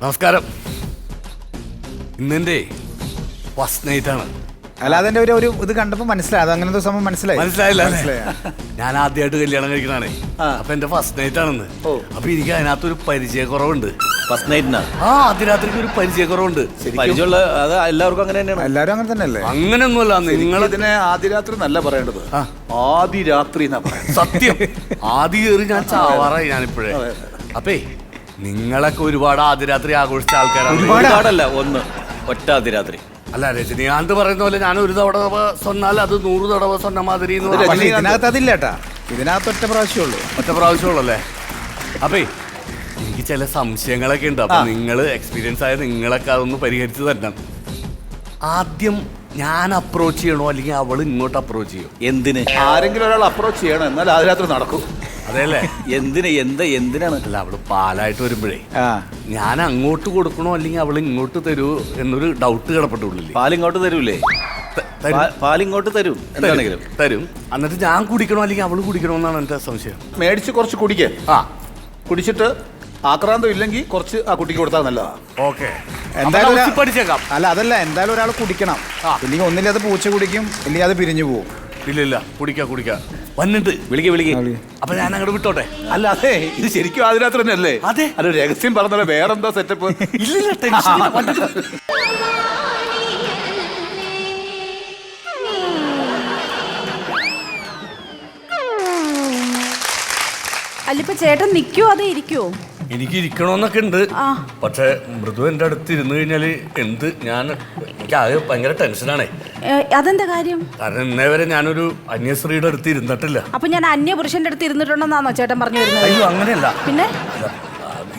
നമസ്കാരം. ഇന്നെന്റെ first night ആണ്. അല്ല അതിന്റെ ഒരു ഇത് കണ്ടപ്പോ മനസ്സിലായി, അങ്ങനത്തെ സംഭവം മനസ്സിലായില്ല. ഞാൻ ആദ്യമായിട്ട് കല്യാണം കഴിക്കണേ. അപ്പൊ എന്റെ ഫസ്റ്റ് നൈറ്റ് ആണെന്ന്. അപ്പൊ എനിക്ക് അതിനകത്തൊരു പരിചയക്കുറവുണ്ട്. ഫസ്റ്റ് നൈറ്റിനാ? ആദ്യ രാത്രിക്ക് ഒരു പരിചയക്കുറവുണ്ട്. പരിചയമുള്ള അത് എല്ലാവർക്കും അങ്ങനെ തന്നെയാണ്. എല്ലാവരും അങ്ങനെ തന്നെയല്ലേ? അങ്ങനെയൊന്നുമല്ല. നിങ്ങൾ ഇതിനെ ആദ്യ രാത്രി നല്ല പറയേണ്ടത്, ആദ്യ രാത്രി എന്നാ പറയുന്നത്. സത്യം. ആദ്യ കയറി ഞാൻ ചാവാറായി ഞാനിപ്പോഴേ. അപ്പേ നിങ്ങളൊക്കെ ഒരുപാട് ആദ്യ രാത്രി ആഘോഷിച്ച ആൾക്കാരാണ്. ഒരുപാടല്ല, ഒറ്റ ആദ്യ രാത്രി. അല്ല, രജനീകാന്ത് പറയുന്ന പോലെ ഞാൻ ഒരു തവണ സ്വന്നാൽ അത് 100 തവണ സ്വന്ന മാതിരി. ഇതിനകത്ത് അതില്ലേട്ടാ, ഇതിനകത്ത് ഒറ്റ പ്രാവശ്യമുള്ളൂ. ഒറ്റ പ്രാവശ്യമുള്ളല്ലേ? അപ്പേ എനിക്ക് ചില സംശയങ്ങളൊക്കെ ഉണ്ട്. അപ്പൊ നിങ്ങൾ എക്സ്പീരിയൻസ് ആയ നിങ്ങളൊക്കെ അതൊന്ന് പരിഹരിച്ചു തരണം. ആദ്യം ഞാൻ അപ്രോച്ച് ചെയ്യണോ അല്ലെങ്കിൽ അവൾ ഇങ്ങോട്ട് അപ്രോച്ച് ചെയ്യോ? എന്തിന്? ആരെങ്കിലും ഒരാൾ അപ്രോച്ച് ചെയ്യണം, എന്നാൽ ആദ്യ രാത്രി നടക്കും. അതെല്ലേ? എന്തിനാണ്? അല്ല, അവള് പാലായിട്ട് വരുമ്പോഴേ ഞാൻ അങ്ങോട്ട് കൊടുക്കണോ അല്ലെങ്കിൽ അവള് ഇങ്ങോട്ട് തരൂ എന്നൊരു ഡൗട്ട് കിടപ്പെട്ടുള്ളില്ലേ. പാലിങ്ങോട്ട് തരൂലേ? പാലിങ്ങോട്ട് തരും, എന്താണെങ്കിലും തരും. എന്നിട്ട് ഞാൻ കുടിക്കണോ അല്ലെങ്കിൽ അവള് കുടിക്കണോ എന്നാണ് എന്റെ സംശയം. മേടിച്ച് കുറച്ച് കുടിക്കേ. കുടിച്ചിട്ട് ആക്രാന്തം ഇല്ലെങ്കിൽ കുറച്ച് ആ കുട്ടിക്ക് കൊടുത്താൽ നല്ലതാ. ഓക്കെ, എന്തായാലും പഠിച്ചേക്കാം. അല്ല അതല്ല, എന്തായാലും ഒരാൾ കുടിക്കണം. ഇല്ലെങ്കിൽ ഒന്നില്ല അത് പൂച്ച കുടിക്കും, ഇല്ലെങ്കിൽ അത് പിരിഞ്ഞു പോകും. ഇല്ല, കുടിക്ക വന്നിട്ട് വിളിക്ക. അപ്പൊ ഞാൻ അങ്ങോട്ട് വിട്ടോട്ടെ? അല്ല, അതെ, ഇത് ശരിക്കും ആദ്യ രാത്രി തന്നെ അല്ലേ? അതെ. അല്ല, രഹസ്യം പറഞ്ഞാലേ വേറെന്താ സെറ്റപ്പ്? ഇല്ല, ടെൻഷൻ. അല്ലിപ്പോ ചേട്ടൻ നിൽക്കുവോ അതേ ഇരിക്കുവോ? എനിക്ക് ഇരിക്കണമെന്നൊക്കെ ഉണ്ട്. പക്ഷെ മൃദു എന്റെ അടുത്ത് ഇരുന്ന് കഴിഞ്ഞാല് എനിക്ക് ആകെ ഭയങ്കര ടെൻഷനാണേ. അതെന്താ കാര്യം? കാരണം ഇന്നേ വരെ ഞാനൊരു അന്യസ്ത്രീയുടെ അടുത്ത് ഇരുന്നിട്ടില്ല. അപ്പൊ ഞാൻ അന്യപുരുഷന്റെ അടുത്ത് ഇരുന്നിട്ടുണ്ടെന്നാണോ ചേട്ടൻ പറഞ്ഞു വരുന്നത്? അയ്യോ, അങ്ങനെയല്ല. പിന്നെ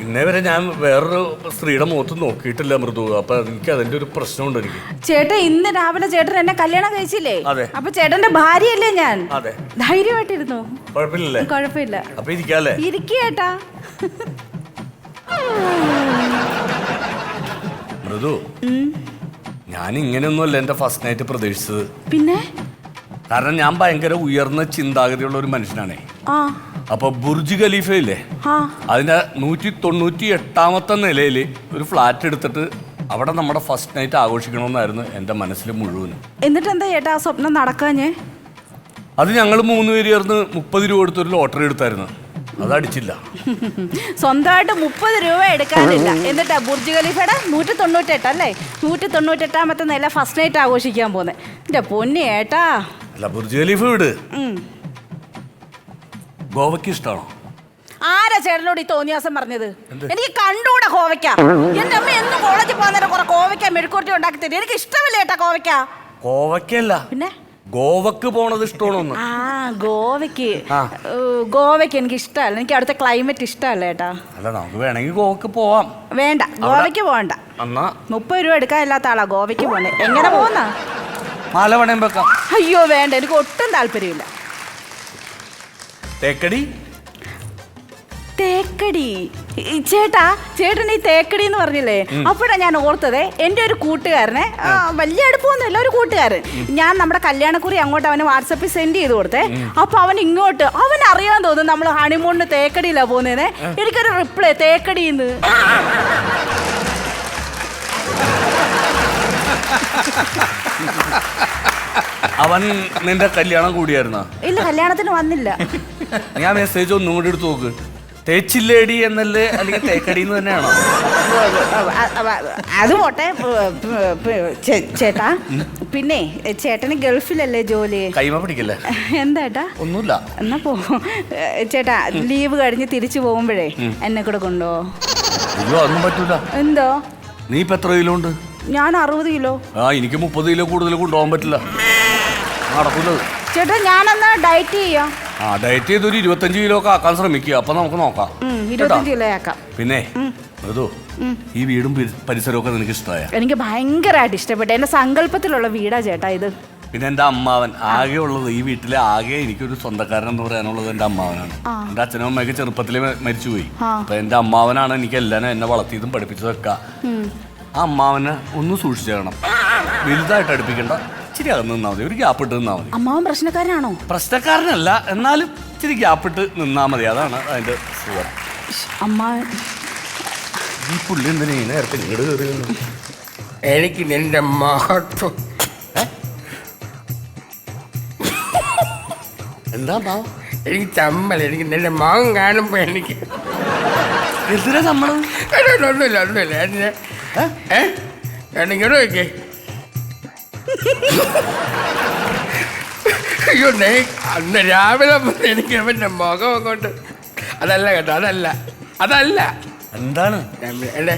ഇന്നേ വരെ ഞാൻ വേറൊരു സ്ത്രീയുടെ മുഖത്ത് നോക്കിയിട്ടില്ല മൃദു. അപ്പൊ എനിക്ക് അതിന്റെ ഒരു പ്രശ്നമുണ്ട് എനിക്ക്. ചേട്ടൻ ഇന്ന് രാവിലെ ചേട്ടൻ എന്നെ കല്യാണം കഴിച്ചില്ലേ? അതെ. അപ്പൊ ചേട്ടന്റെ ഭാര്യയല്ലേ ഞാൻ? അതെ. ധൈര്യമായിട്ടിരുന്നു. കുഴപ്പമില്ലല്ലേ? കുഴപ്പമില്ല. അപ്പൊ ഇരിക്കാല്ലേ? ഇരിക്കേട്ടാ. മൃദു, ഞാൻ ഇങ്ങനെയൊന്നുമല്ല എന്റെ ഫസ്റ്റ് നൈറ്റ് പ്രതീക്ഷിച്ചത്. പിന്നെ കാരണം ഞാൻ ഭയങ്കര ഉയർന്ന ചിന്താഗതിയുള്ള ഒരു മനുഷ്യനാണേ. അപ്പൊ ബുർജ് ഖലീഫയില്ലേ, അതിന്റെ 198ാമത്തെ നിലയില് ഒരു ഫ്ലാറ്റ് എടുത്തിട്ട് അവിടെ നമ്മുടെ ഫസ്റ്റ് നൈറ്റ് ആഘോഷിക്കണമെന്നായിരുന്നു എന്റെ മനസ്സിൽ മുഴുവനും. എന്നിട്ട് എന്താ ചേട്ടാ ആ സ്വപ്നം നടക്കാഞ്ഞേ? അത് ഞങ്ങൾ 3 പേര് ചേർന്ന് 30 രൂപ എടുത്തൊരു ലോട്ടറി എടുത്തായിരുന്നു. അതടിച്ചില്ല. സ്വന്തമായിട്ട് 30 രൂപ എടുക്കാനില്ല. എന്നിട്ടാ ബുർജ് ഖലീഫയുടെ 198 അല്ലേ, 198ാമത്തെ നില ഫസ്റ്റ് നൈറ്റ് ആഘോഷിക്കാൻ പോന്നെ. എന്റെ പൊന്നി ഏട്ടാ. അല്ല, ബുർജ് ഖലീഫ വിട്. ഗോവയ്ക്ക് ഇഷ്ടമാണോ? ആരാ ചേട്ടനോട് ഈ തോന്നിയാസം പറഞ്ഞത്? എനിക്ക് കണ്ടുകൂടാ കോവയ്ക്ക. എന്റെ അമ്മ എന്നും കോളേജിൽ പോകുന്നേരം കുറെ കോവയ്ക്ക മെഴുക്കുവരട്ടി ഉണ്ടാക്കി തരും. എനിക്ക് ഇഷ്ടമില്ല ഏട്ടാ കോവയ്ക്ക. കോവയ്ക്കല്ല, പിന്നെ ഗോവക്ക് പോണത് ഇഷ്ടമാണോന്ന്? ഗോവയ്ക്ക് എനിക്ക് ഇഷ്ടമല്ല. എനിക്ക് അവിടുത്തെ ക്ലൈമറ്റ് ഇഷ്ടമല്ല ഏട്ടാ. അല്ല, നമുക്ക് വേണമെങ്കിൽ ഗോവക്ക് പോവാം. വേണ്ട, ഗോവയ്ക്ക് പോകണ്ട. 30 രൂപ എടുക്കാനില്ലാത്ത ആളാ ഗോവയ്ക്ക് പോണേ. എങ്ങനെ പോകുന്ന? മാല പണയം വെക്കാം. അയ്യോ വേണ്ട, എനിക്ക് ഒട്ടും താല്പര്യമില്ല. തേക്കടി ചേട്ടൻ ഈ തേക്കടി എന്ന് പറഞ്ഞില്ലേ, അപ്പോഴാ ഞാൻ ഓർത്തത് എൻ്റെ ഒരു കൂട്ടുകാരനെ, വലിയ അടുപ്പമൊന്നുമില്ല, ഒരു കൂട്ടുകാരൻ. ഞാൻ നമ്മുടെ കല്യാണക്കുറി അങ്ങോട്ട് അവന് വാട്സപ്പിൽ സെൻഡ് ചെയ്ത് കൊടുത്തേ. അപ്പൊ അവൻ ഇങ്ങോട്ട്, അവൻ അറിയാൻ തോന്നുന്നു നമ്മൾ ഹണിമൂണിന് തേക്കടിയിലാ പോകുന്നേനെ. എനിക്കൊരു റിപ്ലൈ തേക്കടിന്ന്. അവൻ നിന്റെ കല്യാണം കൂടിയായിരുന്നോ? ഇല്ല, കല്യാണത്തിന് വന്നില്ല. ഞാൻ മെസ്സേജ് ഒന്നും കൂടി എടുത്ത് നോക്ക്. തേച്ചില്ലേടി എന്നല്ലേ അല്ലെങ്കിൽ തേക്കടി എന്ന് തന്നെയാണോ? അത് പോട്ടെ ചേട്ടാ. പിന്നെ ചേട്ടന് ഗൾഫിലല്ലേ ജോലി? കൈമ പിടിക്കല്ലേ? എന്താ? ഒന്നുമില്ല. എന്നാ പോ ചേട്ടാ. ലീവ് കഴിഞ്ഞ് തിരിച്ചു പോകുമ്പോഴേ എന്നെ കൂടെ കൊണ്ടോ? അയ്യോ, അതൊന്നും പറ്റൂല. എന്തോ? നീ ഇപ്പൊ എത്ര കിലോ ഉണ്ട്? ഞാൻ 60 കിലോ. എനിക്ക് 30 കിലോ കൂടുതൽ കൊണ്ടുപോകാൻ പറ്റില്ല, നടക്കൂലത്. ചേട്ടാ ഞാനെന്നാ ഡയറ്റ് ചെയ്യാം. ഡയറ്റ് ചെയ്ത് ഒരു 25 കിലോ ഒക്കെ ആക്കാൻ ശ്രമിക്കുക. അപ്പൊ നമുക്ക് നോക്കാം. 25 കിലോ ആക്കാം. പിന്നെ മൃദു, ഈ വീടും പരിസരവും ഒക്കെ നിനക്ക് ഇഷ്ടമായ? എനിക്ക് ഭയങ്കരമായിട്ട് ഇഷ്ടപ്പെട്ടു. എന്റെ സങ്കല്പത്തിലുള്ള വീടാ ചേട്ടാ ഇത്. പിന്നെ എന്റെ അമ്മാവൻ ആകെ ഉള്ളത് ഈ വീട്ടിലെ ആകെ എനിക്കൊരു സ്വന്തക്കാരൻ എന്ന് പറയാനുള്ളത് എന്റെ അമ്മാവനാണ്. എന്റെ അച്ഛനും അമ്മയൊക്കെ ചെറുപ്പത്തില് മരിച്ചുപോയി. അപ്പൊ എന്റെ അമ്മാവനാണ് എനിക്ക് എല്ലാം എന്നെ വളർത്തിയതും പഠിപ്പിച്ചതൊക്കെ. ആ അമ്മാവനെ ഒന്ന് സൂക്ഷിച്ചേക്കണം. വലുതായിട്ട് അടുപ്പിക്കണ്ട, ഇച്ചിരി അകന്ന് നിന്നാ മതി, ഒരു ഗ്യാപ്പ് ഇട്ട് നിന്നാ മതി. അമ്മാവൻ പ്രശ്നക്കാരനാണോ? പ്രശ്നക്കാരനല്ല, എന്നാലും ഇച്ചിരി ഗ്യാപ്പ് ഇട്ട് നിന്നാ മതി. അതാണ് അതിന്റെ സുഖം. അമ്മാവൻ ഈ പുള്ളി എന്തിനാ ഈ നേരത്തെ ഇങ്ങോട്ട് കയറി വന്നു? എനിക്ക് നിന്റെ മഹത്വം എന്താ പാവം? എനിക്ക് ചമ്മൽ, എനിക്ക് നിന്റെ മകം കാണുമ്പോ എനിക്ക് എന്തിനാ സമ്മതം? ഒന്നുമില്ല ഇങ്ങോട്ട് നോക്കേ. അയ്യോ അന്ന് രാവിലെ മുതൽ എനിക്ക് അവന്റെ മുഖം അങ്ങോട്ട് അതല്ല കേട്ടോ, അതല്ല എന്താണ്? അല്ലേ,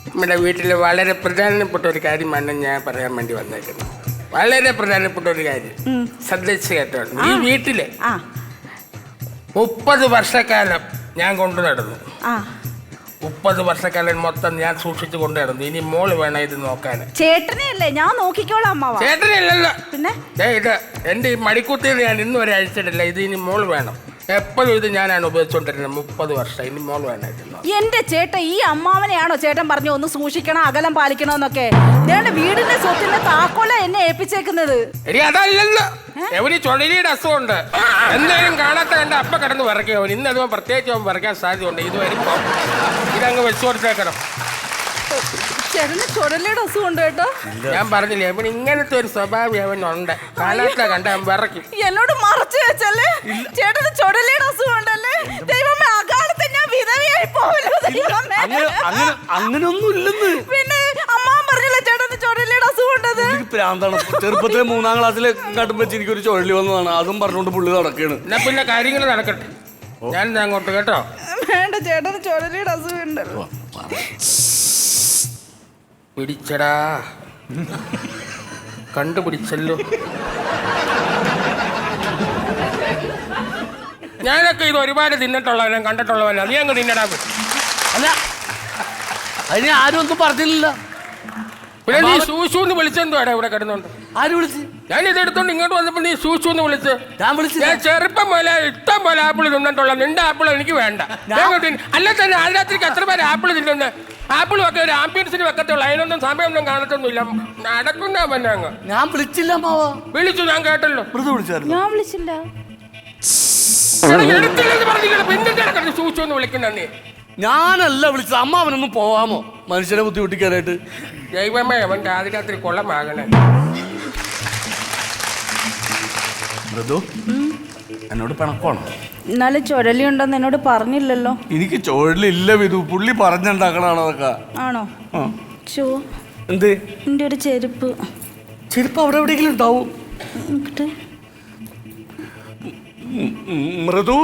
നമ്മുടെ വീട്ടിൽ വളരെ പ്രധാനപ്പെട്ട ഒരു കാര്യമാണ് ഞാൻ പറയാൻ വേണ്ടി വന്നേക്കുന്നത്. വളരെ പ്രധാനപ്പെട്ട ഒരു കാര്യം ശ്രദ്ധിച്ച് കേട്ടോ. ഈ വീട്ടില് 30 വർഷക്കാലം ഞാൻ കൊണ്ടു നടന്നു. 30 വർഷക്കാലം മൊത്തം ഞാൻ സൂക്ഷിച്ചു കൊണ്ടു നടന്നു. ഇനി മോള് വേണം ഇത് നോക്കാൻ. ചേട്ടനെയല്ലേ ഞാൻ നോക്കിക്കോളാം അമ്മാവ. ചേട്ടനല്ലല്ലോ, പിന്നെ ഇത് എന്റെ ഈ മടിക്കുത്തിയിൽ ഞാൻ ഇന്ന് വരെ അഴിച്ചിട്ടില്ല. ഇത് ഇനി മോള് വേണം. എപ്പോഴും ഇത് ഞാനാണ് ഉപയോഗിച്ചുകൊണ്ടിരുന്നത് 30 വർഷം. ഇനി മോള് വേണമായിരുന്നു. എന്റെ ചേട്ടൻ ഈ അമ്മാവനെയാണോ ചേട്ടൻ പറഞ്ഞു ഒന്ന് സൂക്ഷിക്കണം, അകലം പാലിക്കണമെന്നൊക്കെ? ഞങ്ങളുടെ വീടിന്റെ സ്വത്തിന്റെ താക്കോല എന്നെ ഏൽപ്പിച്ചേക്കുന്നത്. എടി അതല്ലല്ലോ, എവന് ചുഴലിയുടെ അസുഖമുണ്ട്. എന്തായാലും കാണാത്ത കണ്ട അപ്പ കിടന്ന് വിറയ്ക്കും അവൻ. ഇന്ന് അതും പ്രത്യേകിച്ച് അവൻ വിറയ്ക്കാൻ സാധ്യതയുണ്ട്. ഇത് വരുമ്പോ ഇതങ്ങ് വെച്ചു കൊടുത്തേക്കണം. ചേട്ടന് ചുഴലിയുടെ അസുഖമുണ്ട് കേട്ടോ. ഞാൻ പറഞ്ഞില്ലേ അവൻ ഇങ്ങനത്തെ ഒരു സ്വഭാവം അവനുണ്ട്. കാണാത്ത കണ്ട അവൻ വിറയ്ക്കും. എന്നോട് മറച്ചു വെച്ചല്ലേ ചേട്ടന് ചുഴലിയുടെ അസുഖമുണ്ടല്ലേ? ദൈവമേ, അകാലത്തെ ഞാൻ വിധവയായി പോവല്ലോ ദൈവമേ. അങ്ങനൊന്നും ഇല്ലെന്ന്. പിന്നെ അമ്മാവൻ പറഞ്ഞില്ലേ ചേട്ടന് ചുഴലിയുടെ അസുഖമുണ്ടത്? പ്രാന്താണ്. ചെറുപ്പത്തിലെ 3ാം ക്ലാസ്സിലെ കണ്ടുമ്പോ എനിക്കൊരു ചുഴലി വന്നതാണ്. അതും പറഞ്ഞുകൊണ്ട് പുള്ളി നടക്കുകയാണ്. എന്നാ പിന്നെ കാര്യങ്ങൾ നടക്കട്ടെ. ഞാൻ അങ്ങോട്ട് കേട്ടോ. വേണ്ട, ചേട്ടന് ചുഴലിയുടെ അസുഖം ഉണ്ടല്ലോ. പിടിച്ചടാ, കണ്ടുപിടിച്ചല്ലോ. ഞാനൊക്കെ ഇത് ഒരുപാട് തിന്നിട്ടുള്ളവനും കണ്ടിട്ടുള്ളവനാ. നീ അങ്ങ് തിന്നടാ. അല്ല, അതിന് ആരും ഒന്നും പറഞ്ഞില്ല. പിന്നെ നീ സൂസൂന്ന് വിളിച്ചെന്തുവാടാ ഇവിടെ കിടന്നോണ്ട്? ആര് വിളിച്ച്? ഞാൻ ഇത് എടുത്തോണ്ട് ഇങ്ങോട്ട് വന്നപ്പോ നീ സൂസൂന്ന് വിളിച്ച്. ഞാൻ വിളിച്ചില്ല. ഞാൻ ചെറുപ്പം പോലെ ഇഷ്ടം പോലെ ആപ്പിൾ തിന്നിട്ടുള്ള നിന്റെ ആപ്പിൾ എനിക്ക് വേണ്ട. അല്ല തന്നെ ആ രാത്രിക്ക് എത്ര പേര് ആപ്പിൾ തിന്നുന്ന? ആപ്പിളും ഒക്കെ ഒരു ആംബിയൻസിന് വെക്കത്തുള്ളൂ. അതിനൊന്നും സമയമൊന്നും കാണത്തൊന്നുമില്ല. നടക്കുന്ന പിന്നെ അങ്ങ്. ഞാൻ വിളിച്ചില്ല മാവാ. വിളിച്ചു, ഞാൻ കേട്ടല്ലോ. വിളിച്ചായിരുന്നു. ഞാൻ വിളിച്ചില്ല. എടുത്തില്ലെന്ന് പറഞ്ഞില്ല. പിന്നെ സൂസൂന്ന് വിളിക്കുന്ന നീ. ഞാനല്ല വിളിച്ചത്. അമ്മാവനൊന്നും പോവാമോ മനുഷ്യനെ ബുദ്ധിമുട്ടിക്കാനായിട്ട്? ദൈവമേ, അവന്റെ ആദ്യ രാത്രി കൊള്ളമാകണേ. മൃദു, എന്നോട് പിണക്കോണം. എന്നാലും ചുഴലി ഉണ്ടെന്ന് എന്നോട് പറഞ്ഞില്ലല്ലോ. എനിക്ക് ചുഴലില്ല വിധു. പുള്ളി പറഞ്ഞുണ്ടാക്കണാണോ അതൊക്കെ? ആണോ? ചോ, എന്ത്? എന്റെ ഒരു ചെരുപ്പ്. ചെരുപ്പ് അവിടെ എവിടെയെങ്കിലും ഉണ്ടാവും. മൃദു,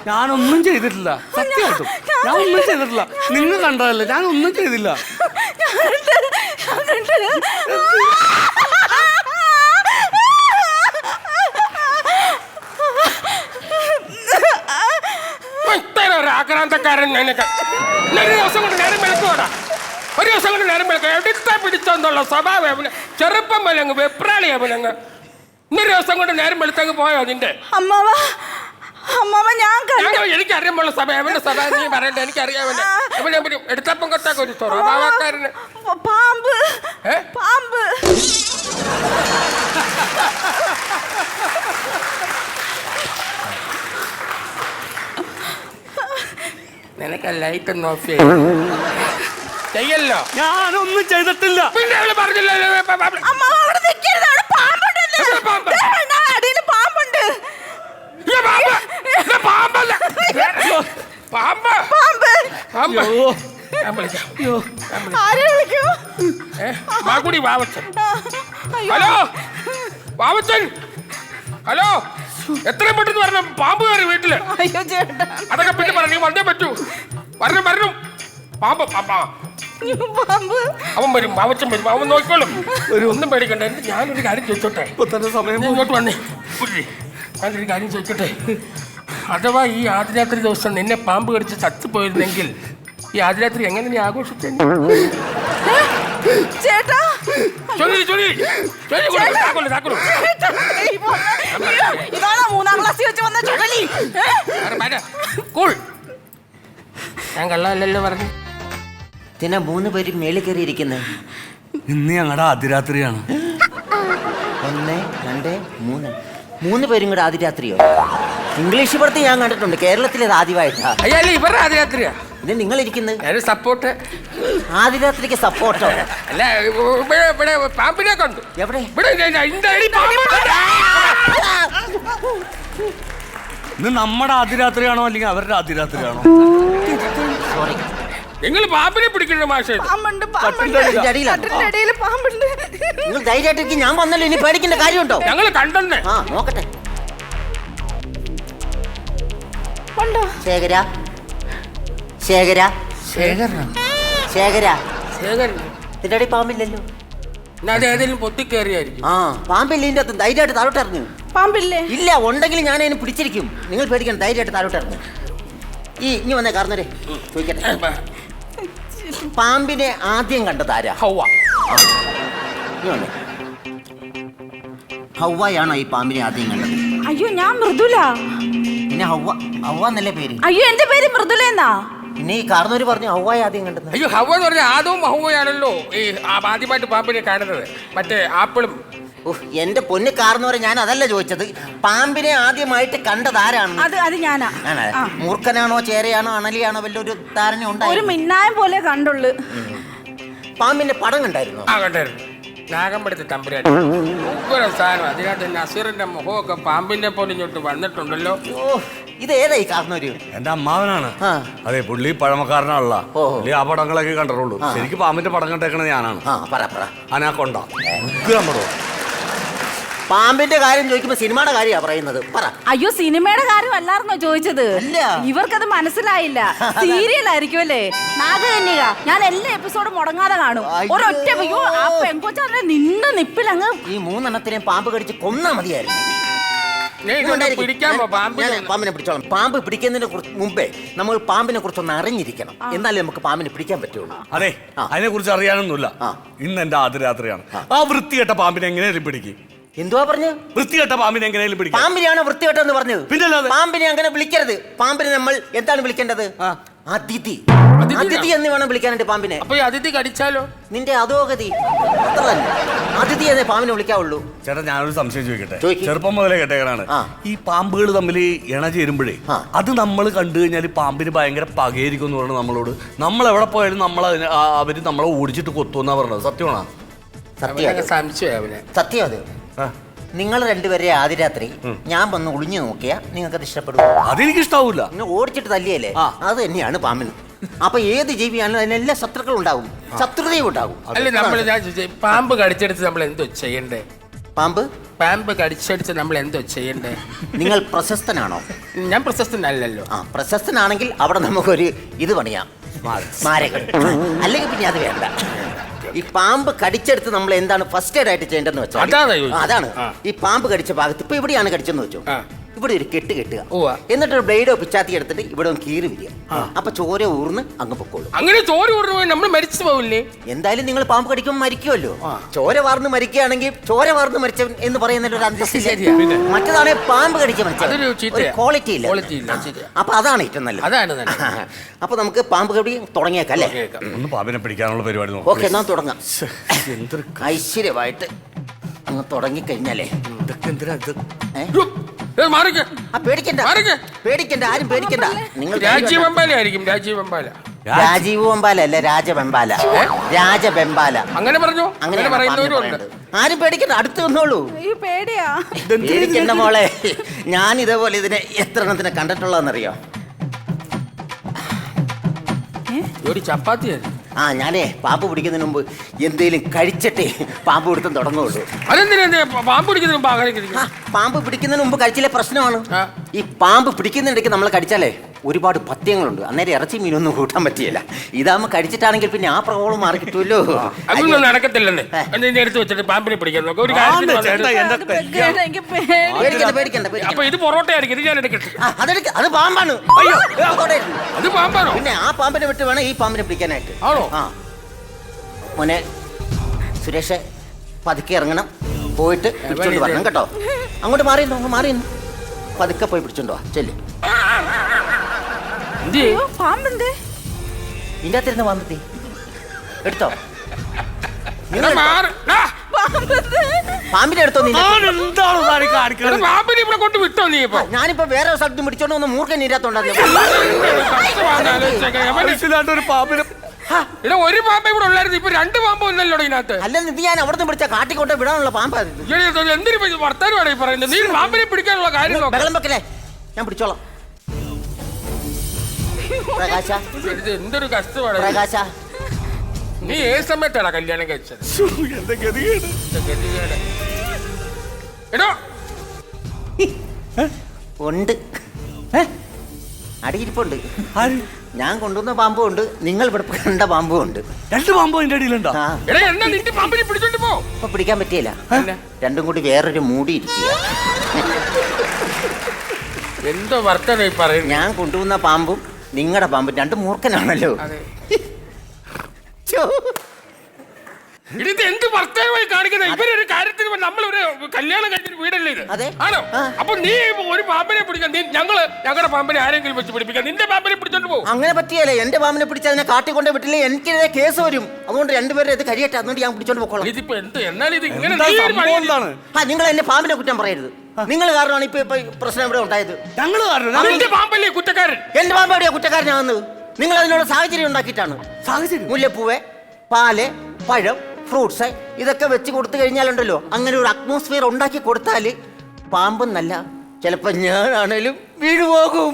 ഞാനൊന്നും ചെയ്തിട്ടില്ല. സത്യമായിട്ടും ഞാൻ ഒന്നും ചെയ്തിട്ടില്ല. നിങ്ങൾ കണ്ടതല്ലേ, ഞാനൊന്നും ചെയ്തില്ല. ആക്രാന്തക്കാരൻ ഒരു ദിവസം കൊണ്ട് നേരം വിളക്കോടാ. ഒരു ദിവസം കൊണ്ട് നേരം വിളക്കുക. എടുത്താ പിടിച്ചെന്നുള്ള സ്വഭാവം അവന്. ചെറുപ്പം പോലെ അങ്ങ് വെപ്രാളി അവനങ്ങ്. ഇന്നൊരു ദിവസം കൊണ്ട് നേരം വെളുത്തങ്ങ് പോയോ നിന്റെ? അമ്മാവ, എനിക്കറിയുമ്പോൾ സമയം അവന്റെ സ്വഭാവം നീ പറയണ്ട. എനിക്കറിയാവന്നെ അവനെ എടുത്തപ്പം കൊത്തൊക്കെ ഒരു സ്വഭാവക്കാരന്. പാമ്പ്. നിനക്ക് ലൈറ്റ് ഒന്ന് ഓഫ് ചെയ്യല്ലോ. ഞാനൊന്നും ചെയ്തിട്ടില്ല. പിന്നെ അവള് പറഞ്ഞില്ലല്ലോ. Hello Vavachan, hello. എത്രയും പെട്ടെന്ന് വരണം. പാമ്പ് കയറി വീട്ടില്. അതൊക്കെ പിന്നെ പറഞ്ഞു വന്നേ പറ്റൂ. വരണം. പാമ്പ് അവൻ വരും. വാവച്ചൻ വരും. അവൻ നോക്കിക്കോളും. ഒന്നും പേടിക്കണ്ട. ഞാനൊരു കാര്യം ചോദിച്ചോട്ടെ? ഇങ്ങോട്ട് വന്നേ. ഞാനൊരു കാര്യം ചോദിച്ചോട്ടെ? അഥവാ ഈ ആദ്യരാത്രി ദിവസം നിന്നെ പാമ്പ് കടിച്ച് ചത്തുപോയിരുന്നെങ്കിൽ ഈ ആദ്യരാത്രി എങ്ങനെ നീ ആഘോഷിച്ചു? ഞാൻ കള്ളല്ലോ പറഞ്ഞു. ഇതിനാ 3 പേര് മേളിൽ കയറി ഇരിക്കുന്നത്. ഇന്ന് ഞങ്ങളുടെ ആദ്യരാത്രിയാണ്. 1, 2, 3 പേരും കൂടെ ആദ്യ രാത്രിയോ? ഇംഗ്ലീഷ് പടത്തിൽ ഞാൻ കണ്ടിട്ടുണ്ട്, കേരളത്തിൽ ഇത് ആദ്യമായിട്ടാ. അയ്യല്ല ഇവരുടെ ആദ്യരാത്രിയാ. ഇത് നിങ്ങൾ ഇരിക്കുന്നത് ഞാൻ സപ്പോർട്ട്. ആദ്യരാത്രിക്ക് സപ്പോർട്ടോ? അല്ല ഇവിടെ പാമ്പിനെ കണ്ടു. എവിടെ? ഇവിടെ ഇത് നമ്മുടെ ആദ്യരാത്രിയാണോ അല്ലെങ്കിൽ അവരുടെ ആദ്യരാത്രിയാണോ? സോറി. നിങ്ങൾ പാമ്പിനെ പിടിക്കണ്ട മാഷേ. പാമ്പുണ്ട്, പാമ്പുണ്ട്. ഇതിന്റെ അടിയിലാണ്. കട്ടിലിന്റെ അടിയിൽ പാമ്പുണ്ട്. നിങ്ങൾ ധൈര്യമായിട്ട് ഞാൻ വന്നല്ലോ, ഇനി പേടിക്കേണ്ട കാര്യമുണ്ടോ? ഞങ്ങൾ കണ്ടെന്നേ. ആ നോക്കട്ടെ. ഉണ്ടോ? ശേഖര, ശേഖര, ശേഖര, ശേഖരൻ ഇതിന്റെ അടി പാമ്പില്ലല്ലോ. അത് ഏതെങ്കിലും പൊത്തിക്കേറിയായിരിക്കും. ആ പാമ്പില്ല ഇതിന്റെ അകത്ത്. ധൈര്യമായിട്ട് താഴോട്ട് ഇറങ്ങു. പാമ്പില്ലേ? ഇല്ല, ഉണ്ടെങ്കിൽ ഞാൻ അതിനെ പിടിച്ചിരിക്കും. നിങ്ങൾ പേടിക്കണം, ധൈര്യമായിട്ട് താഴോട്ട് ഇറങ്ങു. ഇനി വന്നേ കാരണവരെ ചോദിക്കട്ടെ, പാമ്പിനെ ആദ്യം കണ്ടത് ആരാ? ഹൗവ. ഇനി വന്നേ. ഹൗവയാണോ ഈ പാമ്പിനെ ആദ്യം കണ്ടത്? അയ്യോ ഞാൻ മൃദുല. പിന്നെ ഹൗവ, ഹൗവ എന്നല്ലേ പേര്? അയ്യോ എന്റെ പേര് മൃദുല എന്നാ. പിന്നെ ഈ കാരണവര് പറഞ്ഞു ഹൗവയെ ആദ്യം കണ്ടത്. അയ്യോ ഹൗവ എന്ന് പറഞ്ഞാൽ ആദവും ഹൗവയാണല്ലോ ഈ ആദ്യമായിട്ട് പാമ്പിനെ കാണുന്നത്. മറ്റേ ആപ്പിളും. എന്റെ പൊന്ന് കാരണവരെ, ഞാൻ അതല്ല ചോദിച്ചത്. പാമ്പിനെ ആദ്യമായിട്ട് കണ്ടത് ആരാണ്? അത് ഞാനാ. മൂർഖനാണോ, ചേരയാണോ, അണലിയാണോ, വല്ലൊരു ധാരണ ഒരു ഉണ്ടായി? മിന്നായം പോലെ കണ്ടുള്ളു. പാമ്പിന്റെ പടം കണ്ടായിരുന്നു? ആ കണ്ടായിരുന്നു. നാഗമ്പടത്തെ തമ്പുരാൻ സാധനം. അതിനകത്ത് നസീറിന്റെ മുഖമൊക്കെ പാമ്പിന്റെ പോലെ ഇങ്ങോട്ട് വന്നിട്ടുണ്ടല്ലോ. ഇത് ഏതായി കാരണവര്? എന്റെ അമ്മാവനാണ്. ആ. അതെ, പുള്ളി പഴമക്കാരനാണല്ല. ഓ. പുള്ളി ആ പടങ്ങളൊക്കെ കണ്ടിട്ടുള്ളൂ. ശരിക്കും പാമ്പിന്റെ പടം കണ്ടേക്കണത് ഞാനാണ്. ആ പറ പറ. അനാക്കൊണ്ട നമ്മുടെ പാമ്പിന്റെ കാര്യം ചോദിക്കുമ്പോ സിനിമയുടെ കാര്യമാ പറയുന്നത്. പറ. അയ്യോ സിനിമയുടെ കാര്യം അല്ലായിരുന്നോ ചോദിച്ചത്? അല്ല. ഇവർക്കത് മനസ്സിലായില്ല. സീരിയൽ ആയിരിക്കും അല്ലേ? നാഗകന്യക. ഞാൻ എല്ലാ എപ്പിസോഡും മുടങ്ങാതെ കാണും. അയ്യോ. ഒരൊറ്റ അയ്യോ ആ പെൺകൊച്ചാ നിന്ന നിപ്പിലങ്ങ്. ഈ 3 എണ്ണത്തിനെയും പാമ്പ് കടിച്ച് കൊന്നാ മതിയായിരുന്നു. പിടിക്കാമോ പാമ്പിനെ? ഞാൻ പാമ്പിനെ പിടിച്ചോളാം. പാമ്പ് പിടിക്കുന്നതിന് മുമ്പേ നമ്മൾ പാമ്പിനെ കുറിച്ചൊന്ന് അറിഞ്ഞിരിക്കണം. എന്നാലേ നമുക്ക് പാമ്പിനെ പിടിക്കാൻ പറ്റുള്ളൂ. അതെ, അതിനെ കുറിച്ച് അറിയാനൊന്നുമില്ല. ഇന്ന് എന്റെ ആദ്യരാത്രിയാണ്. ആ വൃത്തികെട്ട പാമ്പിനെ എങ്ങനെയാലും പിടിക്കും. എന്തുവാ പറഞ്ഞു? വൃത്തികെട്ട പാമ്പിനെ എങ്ങനെയാലും പിടിക്കും. പാമ്പിനെയാണോ വൃത്തികെട്ടെന്ന് പറഞ്ഞത്? പിന്നല്ലാതെ. പാമ്പിനെ അങ്ങനെ വിളിക്കരുത്. പാമ്പിനെ നമ്മൾ എന്താണ് വിളിക്കേണ്ടത്? അതിഥി. അതിഥി എന്ന് വേണം വിളിക്കാനായിട്ട് പാമ്പിനെ. അപ്പൊ ഈ അതിഥി കടിച്ചാലോ? നിന്റെ അധോഗതി. അത്ര തന്നെ. അതിഥി എന്നേ പാമ്പിനെ വിളിക്കാവുള്ളൂ. ചേട്ടാ, ഞാനൊരു സംശയം ചോദിക്കട്ടെ. ചോദിക്ക്. ചെറുപ്പം മുതലേ കേട്ടേക്കണാണ്. ആ. ഈ പാമ്പുകൾ തമ്മിൽ ഇണ ചേരുമ്പോഴേ അത് നമ്മൾ കണ്ടു കഴിഞ്ഞാൽ പാമ്പിന് ഭയങ്കര പകയായിരിക്കും എന്ന് പറഞ്ഞു നമ്മളോട്. നമ്മൾ എവിടെ പോയാലും അവര് നമ്മളെ ഓടിച്ചിട്ട് കൊത്തുവെന്നാ പറഞ്ഞത്. സത്യമാണോ? സത്യം. സംശയം അവനെ. സത്യം അത്. നിങ്ങൾ രണ്ടുപേരെ ആദ്യ രാത്രി ഞാൻ വന്ന് ഒളിഞ്ഞു നോക്കിയാ നിങ്ങൾക്കത് ഇഷ്ടപ്പെടും? അതെനിക്ക് ഇഷ്ടാവൂല. പിന്നെ ഓടിച്ചിട്ട് തല്ലിയല്ലേ? അത് തന്നെയാണ് പാമ്പിന്. അപ്പൊ ഏത് ജീവിയാണെങ്കിലും അതിനെല്ലാം ശത്രുക്കൾ ഉണ്ടാവും, ശത്രുതയും ഉണ്ടാവും. അല്ല ഞാൻ പാമ്പ് കടിച്ചെടുത്ത് നമ്മൾ എന്തോ ചെയ്യണ്ടേ? പാമ്പ് കടിച്ചടിച്ച് നമ്മൾ എന്തോ ചെയ്യണ്ടേ? നിങ്ങൾ പ്രശസ്തനാണോ? ഞാൻ പ്രശസ്തനല്ലല്ലോ. പ്രശസ്തനാണെങ്കിൽ അവിടെ നമുക്കൊരു ഇത് പണിയാം, സ്മാരകം. അല്ലെങ്കിൽ പിന്നെ അത് വേണ്ട. ഈ പാമ്പ് കടിച്ചെടുത്ത് നമ്മൾ എന്താണ് ഫസ്റ്റ് എയ്ഡ് ആയിട്ട് ചെയ്യേണ്ടതെന്ന് വെച്ചാൽ അതാണ്. ഈ പാമ്പ് കടിച്ച ഭാഗത്ത് ഇപ്പൊ ഇവിടെയാണ് കടിച്ചെന്ന് വെച്ചോ, ഇവിടെ ഒരു കെട്ട് കെട്ടുക. എന്നിട്ട് ഒരു ബ്ലേഡോ പിച്ചാത്തി എടുത്തിട്ട് ഇവിടെ ഒന്ന് കീറി വിരിക. അപ്പൊ ചോര ഊർന്ന് അങ്ങ് പൊക്കോളൂ. അങ്ങനെ ചോര ഊർന്നു പോയി നമ്മൾ മരിച്ചു പോവില്ലേ? എന്തായാലും നിങ്ങൾ പാമ്പ് കടിക്കുമ്പോൾ മരിക്കുമല്ലോ. ചോര വാർന്ന് മരിക്കുകയാണെങ്കിൽ ചോര വാർന്ന് മരിച്ചവൻ എന്ന് പറയുന്നതിൽ ഒരു അന്തസ്സില്ല. മറ്റേതാണെ പാമ്പ് കടിച്ച മരിച്ചത് ക്വാളിറ്റി ഇല്ല. അപ്പൊ അതാണ് ഏറ്റവും നല്ലത്. അതാണ്. അപ്പൊ നമുക്ക് പാമ്പ് കടി തുടങ്ങിയേക്കാം അല്ലേ? ഒന്ന് പാമ്പിനെ പിടിക്കാനുള്ള പരിപാടി. ഓക്കെ, എന്നാ തുടങ്ങാം. ഐശ്വര്യമായിട്ട് അങ്ങ് തുടങ്ങിക്കഴിഞ്ഞാലേ പേടിക്കണ്ട, ആരും പേടിക്കണ്ട. നിങ്ങൾ രാജീവ് വെമ്പാല ആയിരിക്കും. രാജീവ് വെമ്പാല. രാജീവ് വെമ്പാല അല്ല, രാജവെമ്പാല. രാജവെമ്പാല അങ്ങനെ പറഞ്ഞു. അങ്ങനെ പറയുന്നവരുണ്ട്. ആരും പേടിക്കണ്ട, അടുത്ത് വന്നോളൂ. പേടിയാ? പേടിക്കണ്ട മോളെ. ഞാൻ ഇതേപോലെ ഇതിനെ എത്ര എണ്ണത്തിനെ കണ്ടിട്ടുള്ളതെന്നറിയോ? ഒരു ചപ്പാത്തിയായിരുന്നു. ഞാനേ പാമ്പ് പിടിക്കുന്നതിന് മുമ്പ് എന്തേലും കഴിച്ചിട്ടേ പാമ്പ് പിടുത്തം തുടങ്ങുള്ളൂ. അതെന്തിനാ പാമ്പ് പിടിക്കുന്നതിന് മുമ്പ് അങ്ങനെ? പാമ്പ് പിടിക്കുന്നതിന് മുമ്പ് കഴിച്ചില്ലേ പ്രശ്നമാണ്. ഈ പാമ്പ് പിടിക്കുന്നിടയ്ക്ക് നമ്മൾ കടിച്ചാലേ ഒരുപാട് പഥ്യങ്ങളുണ്ട്. അന്നേരം ഇറച്ചി മീനൊന്നും കൂട്ടാൻ പറ്റിയില്ല. ഇതാകുമ്പോ കഴിച്ചിട്ടാണെങ്കിൽ പിന്നെ ആ പ്രോബ്ലം മാറി കിട്ടുമല്ലോ. അതൊന്നും നടക്കത്തില്ലെന്ന് എടുത്ത് വെച്ചിട്ട് പാമ്പിനെ പിടിക്കാൻ നോക്കാം. ഒരു അപ്പൊ ഇത് പൊറോട്ട ആയിരിക്കും. ഇത് ഞാൻ എടുക്കട്ടെ. അത് പാമ്പാണ്. അത് പാമ്പാണോ? പിന്നെ ആ പാമ്പിനെ വിട്ട് വേണം ഈ പാമ്പിനെ പിടിക്കാനായിട്ട്. ആണോ? മോനെ സുരേഷ്, പതുക്കെ ഇറങ്ങണം. പോയിട്ട് പിടിച്ചോണ്ട് വരണം കേട്ടോ. അങ്ങോട്ട് മാറിയുന്നു. പതുക്കെ പോയി പിടിച്ചോണ്ടോ. ചെല്ലു. പാമ്പെന്തേ ഇതിന്റെ അകത്തിരുന്ന് പാമ്പെത്തി എടുത്തോ. പാമ്പിനെ എടുത്തോ നീ എന്താണ് താൻ ഈ എടാ, കാണിക്കണത്? പാമ്പിനെ ഇവിടെ കൊണ്ട് വിട്ടോ നീ ഇപ്പൊ ഞാനിപ്പോ വേറെ സ്ഥലത്ത് പിടിച്ചോണ്ട് വന്ന് മൂർഖൻ ഇരാത്തോണ്ടായിരുന്നു മനസ്സിലായിട്ടൊരു പാമ്പിനെ ഇവിടെ ഒരു പാമ്പ് ഇവിടെ ഉള്ളായിരുന്നു ഇപ്പൊ 2 പാമ്പ് ഒന്നല്ലോ ഇതിനകത്ത്. അല്ല ഇത് ഞാൻ അവിടെ നിന്ന് പിടിച്ച കാട്ടിക്കോട്ടെ വിടാനുള്ള പാമ്പായിരുന്നു. ഇയ്യോ, ഇത് എന്തിനു വർത്താനമാണ് ഈ പറയുന്നത്? നീ പാമ്പിനെ പിടിക്കാനുള്ള കാര്യം നോക്കാം. ബഹളം വെക്കലേ, ഞാൻ പിടിച്ചോളാം. പ്രകാശ, ഇത് എന്തൊരു കഷ്ടമാണ്. പ്രകാശ, നീ ഏത് സമയത്താണ് കല്യാണം കഴിച്ചത്? എന്റെ ഗതികേട്. എടോ ഉണ്ട് അടിയിരിപ്പുണ്ട്. ഞാൻ കൊണ്ടുവന്ന പാമ്പും ഉണ്ട്, നിങ്ങൾ ഇവിടെ കണ്ട പാമ്പും ഉണ്ട്. 2 പാമ്പോ എന്റെ അടിയിലുണ്ടോ? ആ എടാ എന്നാ നിന്റെ പാമ്പിനെ പിടിച്ചോണ്ട് പോ. ഇപ്പൊ പിടിക്കാൻ പറ്റിയില്ല, രണ്ടും കൂടി വേറൊരു മൂടി ഇരിക്കുക. എന്തോ വർത്തനായി പറയുന്നത്? ഞാൻ കൊണ്ടുവന്ന പാമ്പും നിങ്ങളുടെ പാമ്പും രണ്ട് മൂർഖനാണല്ലോ. ഛോ. ഇത് എന്ത് വർത്തമാനമായി കാണിക്കുന്നത്? ഇവരൊരു കാര്യത്തിന് നമ്മളൊരു കല്യാണം കഴിഞ്ഞ വീടല്ലേ ഇത്? അതെ. ആണോ? അപ്പൊ നീ ഒരു പാമ്പിനെ പിടിക്കാൻ ഞങ്ങളുടെ പാമ്പിനെ ആരെങ്കിലും വെച്ച് പിടിപ്പിക്കാം, നിന്റെ പാമ്പിനെ പിടിച്ചോണ്ട് പോകും. അങ്ങനെ പറ്റിയല്ലേ, എന്റെ പാമ്പിനെ പിടിച്ച് അതിനെ കാട്ടിക്കൊണ്ട് വിട്ടില്ലേ എനിക്കെതിരെ കേസ് വരും. അതുകൊണ്ട് രണ്ടുപേരും ഇത് കഴിയട്ടെ, അതുകൊണ്ട് ഞാൻ പിടിച്ചോണ്ട് പോക്കോളാം. ഇതിപ്പോ എന്ത് എന്നാൽ ഇത് ഇങ്ങനെ എന്താ നീ ഒരു സംഭവം പണി- എന്താണ്? നിങ്ങൾ എന്നെ പാമ്പിനെ കുറ്റം പറയരുത്. നിങ്ങൾ കാരണമാണ് ഇപ്പൊ ഈ പ്രശ്നം ഇവിടെ ഉണ്ടായത്. ഞങ്ങള് കാരണം നിന്റെ പാമ്പല്ലേ കുറ്റക്കാരൻ? എന്റെ പാമ്പ് എവിടെയാ കുറ്റക്കാരനാകുന്നത്? നിങ്ങൾ അതിനുള്ള സാഹചര്യം ഉണ്ടാക്കിയിട്ടാണ്. സാഹചര്യം മുല്ലപ്പൂവ്, പാല്, പഴം, ഫ്രൂട്ട്സ് ഇതൊക്കെ വെച്ച് കൊടുത്തു കഴിഞ്ഞാലുണ്ടല്ലോ, അങ്ങനെ ഒരു അറ്റ്മോസ്ഫിയർ ഉണ്ടാക്കി കൊടുത്താൽ പാമ്പെന്നല്ല ചിലപ്പോ ഞാനാണേലും വീഴുപോകും.